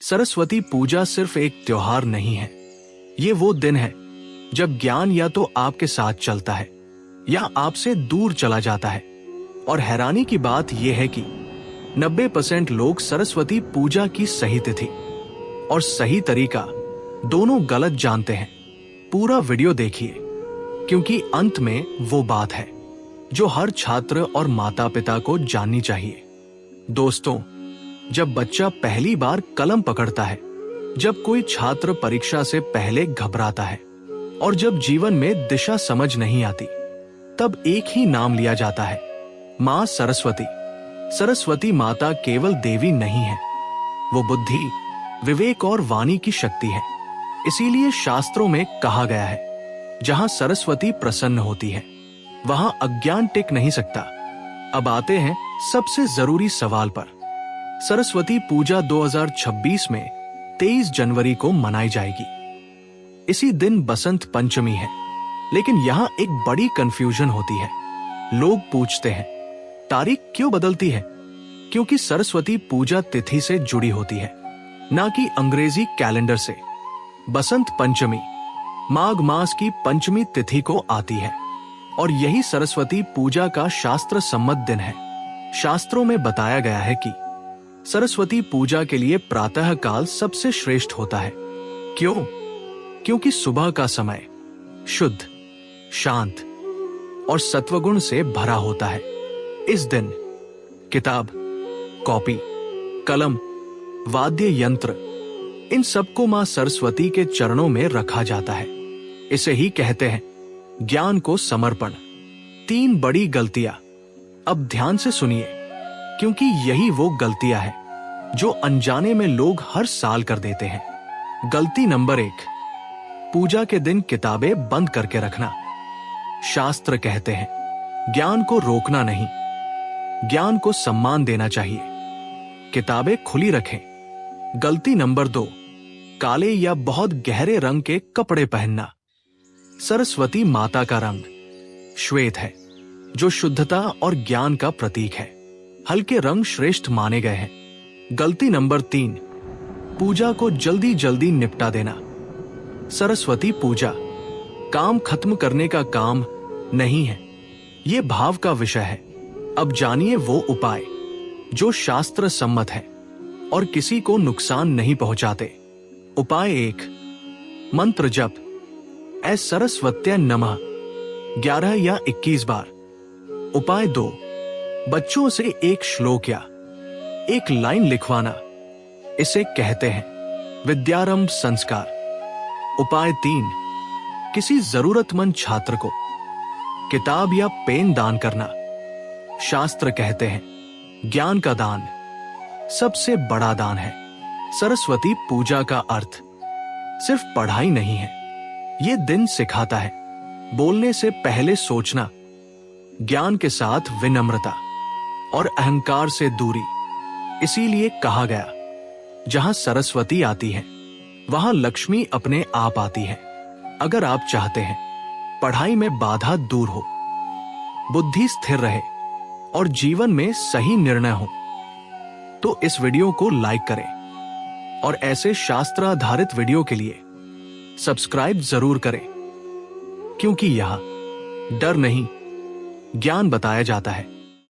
सरस्वती पूजा सिर्फ एक त्योहार नहीं है, ये वो दिन है जब ज्ञान या तो आपके साथ चलता है या आपसे दूर चला जाता है। और हैरानी की बात यह है कि 90% लोग सरस्वती पूजा की सही तिथि और सही तरीका दोनों गलत जानते हैं। पूरा वीडियो देखिए, क्योंकि अंत में वो बात है जो हर छात्र और माता पिता को जाननी चाहिए। दोस्तों, जब बच्चा पहली बार कलम पकड़ता है, जब कोई छात्र परीक्षा से पहले घबराता है और जब जीवन में दिशा समझ नहीं आती, तब एक ही नाम लिया जाता है, मां सरस्वती। सरस्वती माता केवल देवी नहीं है, वो बुद्धि, विवेक और वाणी की शक्ति है। इसीलिए शास्त्रों में कहा गया है, जहां सरस्वती प्रसन्न होती है वहां अज्ञान टिक नहीं सकता। अब आते हैं सबसे जरूरी सवाल पर। सरस्वती पूजा 2026 में 23 जनवरी को मनाई जाएगी। इसी दिन बसंत पंचमी है, लेकिन यहाँ एक बड़ी कंफ्यूजन होती है। लोग पूछते हैं, तारीख क्यों बदलती है? क्योंकि सरस्वती पूजा तिथि से जुड़ी होती है, ना कि अंग्रेजी कैलेंडर से। बसंत पंचमी माघ मास की पंचमी तिथि को आती है और यही सरस्वती पूजा का शास्त्र सम्मत दिन है। शास्त्रों में बताया गया है कि सरस्वती पूजा के लिए प्रातः काल सबसे श्रेष्ठ होता है। क्यों? क्योंकि सुबह का समय शुद्ध, शांत और सत्वगुण से भरा होता है। इस दिन किताब, कॉपी, कलम, वाद्य यंत्र, इन सबको मां सरस्वती के चरणों में रखा जाता है। इसे ही कहते हैं ज्ञान को समर्पण। 3 बड़ी गलतियां। अब ध्यान से सुनिए, क्योंकि यही वो गलतियां हैं जो अनजाने में लोग हर साल कर देते हैं। गलती नंबर 1, पूजा के दिन किताबें बंद करके रखना। शास्त्र कहते हैं ज्ञान को रोकना नहीं, ज्ञान को सम्मान देना चाहिए। किताबें खुली रखें। गलती नंबर 2, काले या बहुत गहरे रंग के कपड़े पहनना। सरस्वती माता का रंग श्वेत है, जो शुद्धता और ज्ञान का प्रतीक है। हल्के रंग श्रेष्ठ माने गए हैं। गलती नंबर 3, पूजा को जल्दी जल्दी निपटा देना। सरस्वती पूजा काम खत्म करने का काम नहीं है, ये भाव का विषय है। अब जानिए वो उपाय जो शास्त्र सम्मत है और किसी को नुकसान नहीं पहुंचाते। उपाय 1, मंत्र जप। ऐ सरस्वत्यै नमः 11 या 21 बार। उपाय 2, बच्चों से एक श्लोक या एक लाइन लिखवाना। इसे कहते हैं विद्यारंभ संस्कार। उपाय 3, किसी जरूरतमंद छात्र को किताब या पेन दान करना। शास्त्र कहते हैं ज्ञान का दान सबसे बड़ा दान है। सरस्वती पूजा का अर्थ सिर्फ पढ़ाई नहीं है, ये दिन सिखाता है बोलने से पहले सोचना, ज्ञान के साथ विनम्रता और अहंकार से दूरी। इसीलिए कहा गया, जहां सरस्वती आती है वहां लक्ष्मी अपने आप आती है। अगर आप चाहते हैं पढ़ाई में बाधा दूर हो, बुद्धि स्थिर रहे और जीवन में सही निर्णय हो, तो इस वीडियो को लाइक करें और ऐसे शास्त्र आधारित वीडियो के लिए सब्सक्राइब जरूर करें, क्योंकि यहां डर नहीं, ज्ञान बताया जाता है।